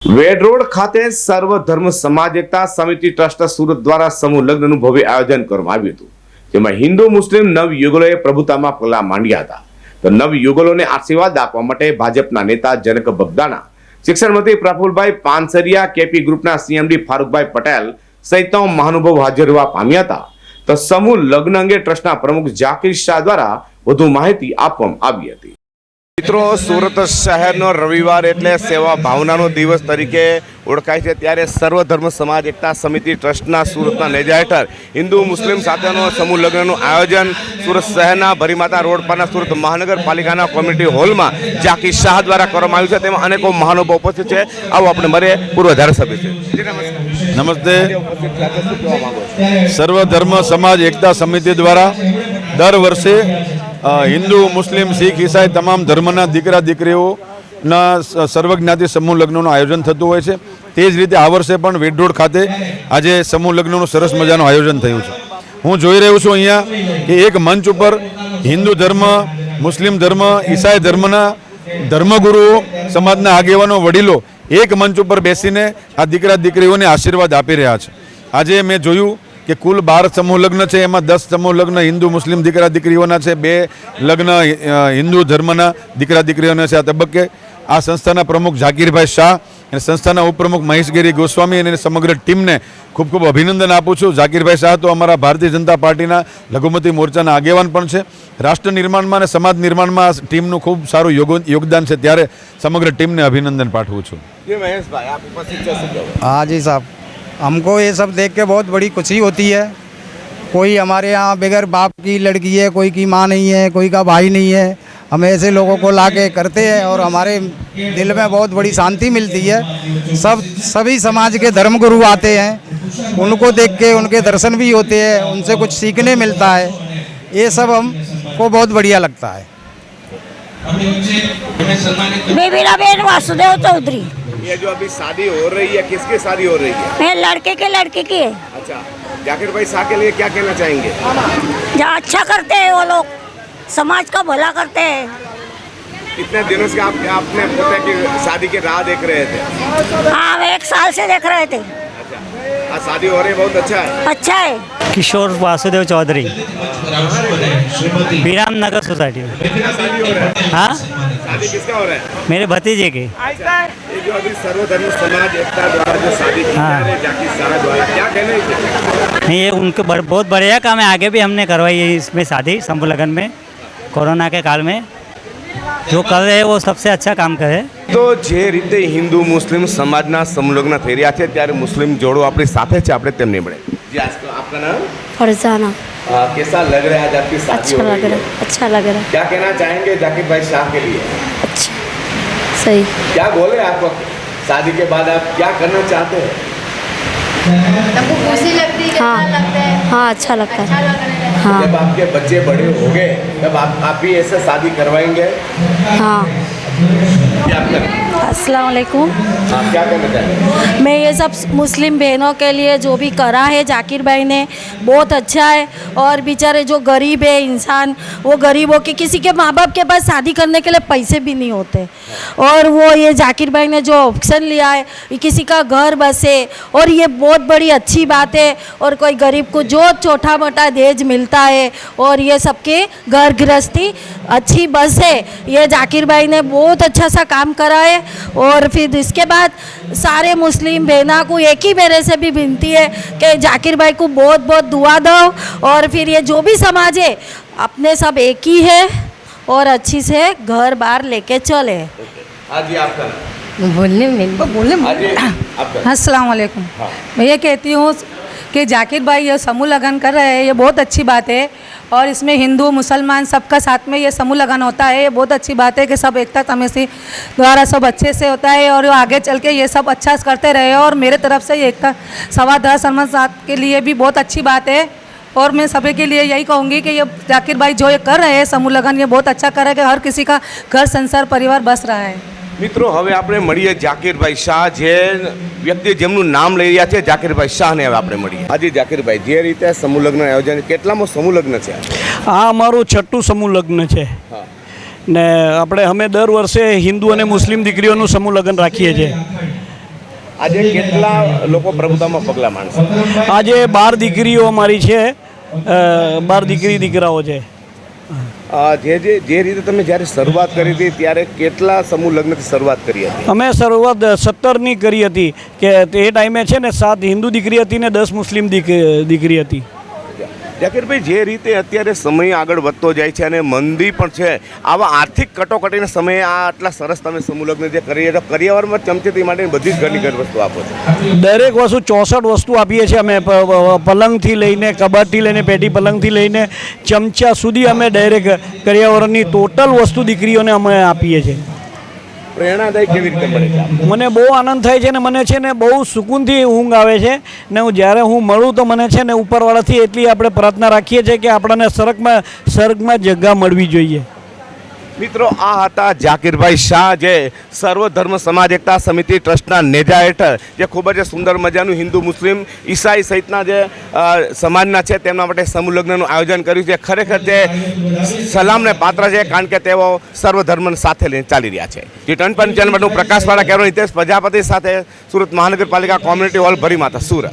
વેડ road ખાતે સર્વ ધર્મ સમાજ એકતા સમિતિ ટ્રસ્ટ સુરત દ્વારા સમૂહ લગ્નનું ભવ્ય આયોજન કરવામાં આવ્યું હતું, જેમાં હિન્દુ મુસ્લિમ નવયુગલોએ પ્રભુતામાં પગલા માંડ્યા હતા. તો નવયુગલોને આશીર્વાદ આપવા માટે ભાજપના નેતા જનક બગદાણા, શિક્ષણ મંત્રી પ્રફુલભાઈ પાનસરિયા, કેપી ગ્રુપના સીએમડી ફારૂકભાઈ પટેલ સહિત મહાનુભાવ હાજર રહેવા પામ્યા હતા. તો સમૂહ લગ્ન અંગે ટ્રસ્ટના પ્રમુખ જાકીર શાહ દ્વારા વધુ માહિતી આપવામાં આવી હતી. મિત્રો, સુરત શહેરનો રવિવાર એટલે સેવા ભાવનાનો દિવસ તરીકે ઓળખાય છે, ત્યારે સર્વધર્મ સમાજ એકતા સમિતિ ટ્રસ્ટના સુરતના નેજા હેઠળ હિન્દુ મુસ્લિમ સાથેનો સમૂહ લગ્નનું આયોજન સુરત શહેરના ભરીમાતા રોડ પરના સુરત મહાનગરપાલિકાના કોમ્યુનિટી હોલમાં જાકીર શાહ દ્વારા કરવામાં આવ્યું છે. તેમાં અનેકો મહાનુભાવો ઉપસ્થિત છે. આવો આપણે મળીએ પૂર્વ ધારાસભ્ય છે. નમસ્તે. સર્વધર્મ સમાજ એકતા સમિતિ દ્વારા દર વર્ષે હિન્દુ મુસ્લિમ શીખ ઈસાઈ તમામ ધર્મના દીકરા દીકરીઓના સર્વજ્ઞાતિ સમૂહ લગ્નનું આયોજન થતું હોય છે. તે જ રીતે આ વર્ષે પણ વેડ રોડ ખાતે આજે સમૂહ લગ્નનું સરસ મજાનું આયોજન થયું છે. હું જોઈ રહ્યો છું અહીંયા કે એક મંચ ઉપર હિન્દુ ધર્મ, મુસ્લિમ ધર્મ, ઈસાઈ ધર્મના ધર્મગુરુઓ, સમાજના આગેવાનો, વડીલો એક મંચ ઉપર બેસીને આ દીકરા દીકરીઓને આશીર્વાદ આપી રહ્યા છે. આજે મેં જોયું કે કુલ 12 સમૂહ લગ્ન છે, એમાં 10 સમૂહ લગ્ન હિન્દુ મુસ્લિમ દીકરા દીકરીઓના છે, 2 લગ્ન હિન્દુ ધર્મના દીકરા દીકરીઓના છે. આ તબક્કે આ સંસ્થાના પ્રમુખ જાકીરભાઈ શાહ અને સંસ્થાના ઉપપ્રમુખ મહેશગીરી ગોસ્વામી અને સમગ્ર ટીમને ખૂબ ખૂબ અભિનંદન આપું છું. જાકીરભાઈ શાહ તો અમારા ભારતીય જનતા પાર્ટીના લઘુમતી મોરચાના આગેવાન પણ છે. રાષ્ટ્ર નિર્માણમાં અને સમાજ નિર્માણમાં આ ટીમનું ખૂબ સારું યોગદાન છે, ત્યારે સમગ્ર ટીમને અભિનંદન પાઠવું છું. हाँ जी साहब, हमको ये सब देख के बहुत बड़ी खुशी होती है. कोई हमारे यहाँ बगैर बाप की लड़की है, कोई की माँ नहीं है, कोई का भाई नहीं है. हम ऐसे लोगों को ला के करते हैं और हमारे दिल में बहुत बड़ी शांति मिलती है. सभी समाज के धर्मगुरु आते हैं, उनको देख के उनके दर्शन भी होते हैं, उनसे कुछ सीखने मिलता है. ये सब हमको बहुत बढ़िया लगता है. मेरा बेन वासुदेव चौधरी. ये जो अभी शादी हो रही है, किसकी शादी हो रही है? मैं लड़के की. अच्छा, जाकिर भाई शाह के लिए क्या कहना चाहेंगे? जहाँ अच्छा करते हैं वो लोग, समाज का भला करते हैं. कितने दिनों से आपने पता कि शादी की राह देख रहे थे? हाँ, 1 साल से देख रहे थे. अच्छा, आज शादी हो रही है, बहुत अच्छा है. अच्छा है. किशोर वासुदेव चौधरी, बीराम नगर सोसाइटी में. शादी हो रहा है? हाँ, शादी किसका हो रहा है? मेरे भतीजे के. ये जो अभी सर्वधर्म समाज एकता द्वारा जो शादी की जा रही है जाकिर शाह द्वारा, क्या कहना है? नहीं, ये उनके बहुत बढ़िया काम है. आगे भी हमने करवाई है इसमें शादी समूह लगन में, कोरोना के काल में. जो कर रहे हैं वो सबसे अच्छा काम करे. તો જે રીતે હિન્દુ મુસ્લિમ સમાજના સમૂહ લગ્ન થઈ રહ્યા છે, ત્યારે મુસ્લિમ જોડો આપણી સાથે છે, આપણે તેમને મળે. जी, आज आपका नाम? फरजाना. कैसा लग रहा है आज आपकी शादी अच्छा हो रही लग है? रहा है. अच्छा लग रहा है. क्या कहना चाहेंगे जाकिर भाई शाह के लिए? अच्छा, सही. क्या बोले आप शादी के बाद आप क्या करना चाहते हैं? हमको खुशी लगती है. हाँ. कैसा लगता है? हाँ, अच्छा लगता अच्छा है. लगने लगता है. हाँ. जब आपके बच्चे बड़े हो गए तब आप भी ऐसे शादी करवाएंगे? हाँ. क्या आप अस्सलाम वालेकुम. क्या कहना चाहेंगे? मैं ये सब मुस्लिम बहनों के लिए जो भी करा है जाकिर भाई ने, बहुत अच्छा है. और बेचारे जो गरीब है इंसान, वो गरीबों के किसी के माँ बाप के पास शादी करने के लिए पैसे भी नहीं होते, और वो ये जाकिर भाई ने जो ऑप्शन लिया है, किसी का घर बसे, और ये बहुत बड़ी अच्छी बात है. और कोई गरीब को जो छोटा मोटा दहेज मिलता है, और ये सबके घर गृहस्थी अच्छी बस है. ये जाकिर भाई ने बहुत अच्छा सा काम करा है. और फिर इसके बाद सारे मुस्लिम बहना को एक ही मेरे से भी विनती है कि जाकिर भाई को बहुत बहुत दुआ दो. और फिर ये जो भी समाज है अपने सब एक ही है, और अच्छी से घर बार लेके चले. हाँ जी, आपका बोलने हाँ जी, आपका अस्सलाम वालेकुम. मैं ये कहती हूँ कि जाकिर भाई ये समूह लगन कर रहे हैं, ये बहुत अच्छी बात है. और इसमें हिंदू मुसलमान सबका साथ में ये समूह लगन होता है, ये बहुत अच्छी बात है कि सब एकता तमेसी द्वारा सब अच्छे से होता है, और आगे चल के ये सब अच्छा करते रहे. और मेरे तरफ से ये एकता सवाधार समाज के लिए भी बहुत अच्छी बात है. और मैं सभी के लिए यही कहूँगी कि ये जाकिर भाई जो ये कर रहे हैं समूह लगन, ये बहुत अच्छा कर रहे हैं कि हर किसी का घर संसार परिवार बस रहा है. મિત્રો, હવે આપણે મળીએ જાકીરભાઈ શાહ, જે વ્યક્તિ જેમનું નામ લઈ રહ્યા છે જાકીરભાઈ શાહને હવે આપણે મળીએ. હાજી જાકીરભાઈ, જે રીતે સમૂહ લગ્ન આયોજન, કેટલામો સમૂહ લગ્ન છે? આ અમારું 6ઠું સમૂહ લગ્ન છે. ને અમે દર વર્ષે હિન્દુ અને મુસ્લિમ દીકરીઓનું સમૂહ લગ્ન રાખીએ છીએ. આજે કેટલા લોકો પ્રભુતામાં પગલાં માંડશે? આજે 12 દીકરીઓ અમારી છે, 12 દીકરાઓ છે. જે રીતે તમે જ્યારે શરૂઆત કરી હતી ત્યારે કેટલા સમૂહ લગ્નથી શરૂઆત કરી હતી? અમે શરૂઆત 17ની કરી હતી કે તે ટાઈમે છે ને 7 હિન્દુ દીકરી હતી ને 10 મુસ્લિમ દીકરી હતી. જાકીરભાઈ, જે રીતે અત્યારે સમય આગળ વધતો જાય છે અને મંદી પણ છે, આવા આર્થિક કટોકટીના સમયે આ આટલા સરસ તમે સમૂહ લગ્ન જે કરી રહ્યા છો, કરિયાવરમાં ચમચેતી માટે બધી જ ઘણી ઘણી વસ્તુ આપો છો. દરેક વસ્તુ 64 વસ્તુ આપીએ છીએ અમે, પલંગથી લઈને, કબાટથી લઈને, પેટી પલંગથી લઈને ચમચા સુધી અમે ડાયરેક્ટ કરિયાવરની ટોટલ વસ્તુ દીકરીઓને અમે આપીએ છીએ. પ્રેરણાદાયક કેવી રીતે મળે છે? મને બહુ આનંદ થાય છે ને મને છે ને બહુ સુકૂનથી ઊંઘ આવે છે ને હું જ્યારે હું મળું તો મને છે ને ઉપરવાળાથી એટલી આપણે પ્રાર્થના રાખીએ છીએ કે આપણને સ્વર્ગમાં જગ્યા મળવી જોઈએ. મિત્રો, આ હતા જાકીરભાઈ શાહ, જે સર્વધર્મ સમાજ એકતા સમિતિ ટ્રસ્ટના નેજા હેઠળ જે ખૂબ જ સુંદર મજાનું હિન્દુ, મુસ્લિમ, ઈસાઈ સહિતના જે સમાજના છે તેમના માટે સમૂહ લગ્નનું આયોજન કર્યું છે. ખરેખર જે સલામને પાત્ર છે, કારણ કે તેઓ સર્વધર્મને સાથે લઈને ચાલી રહ્યા છે. જે ટનપન ચેનલ માટે હું પ્રકાશવાળા કહેવાનો હિતેશ પ્રજાપતિ સાથે સુરત મહાનગરપાલિકા કોમ્યુનિટી હોલ ભરીમાતા, સુરત.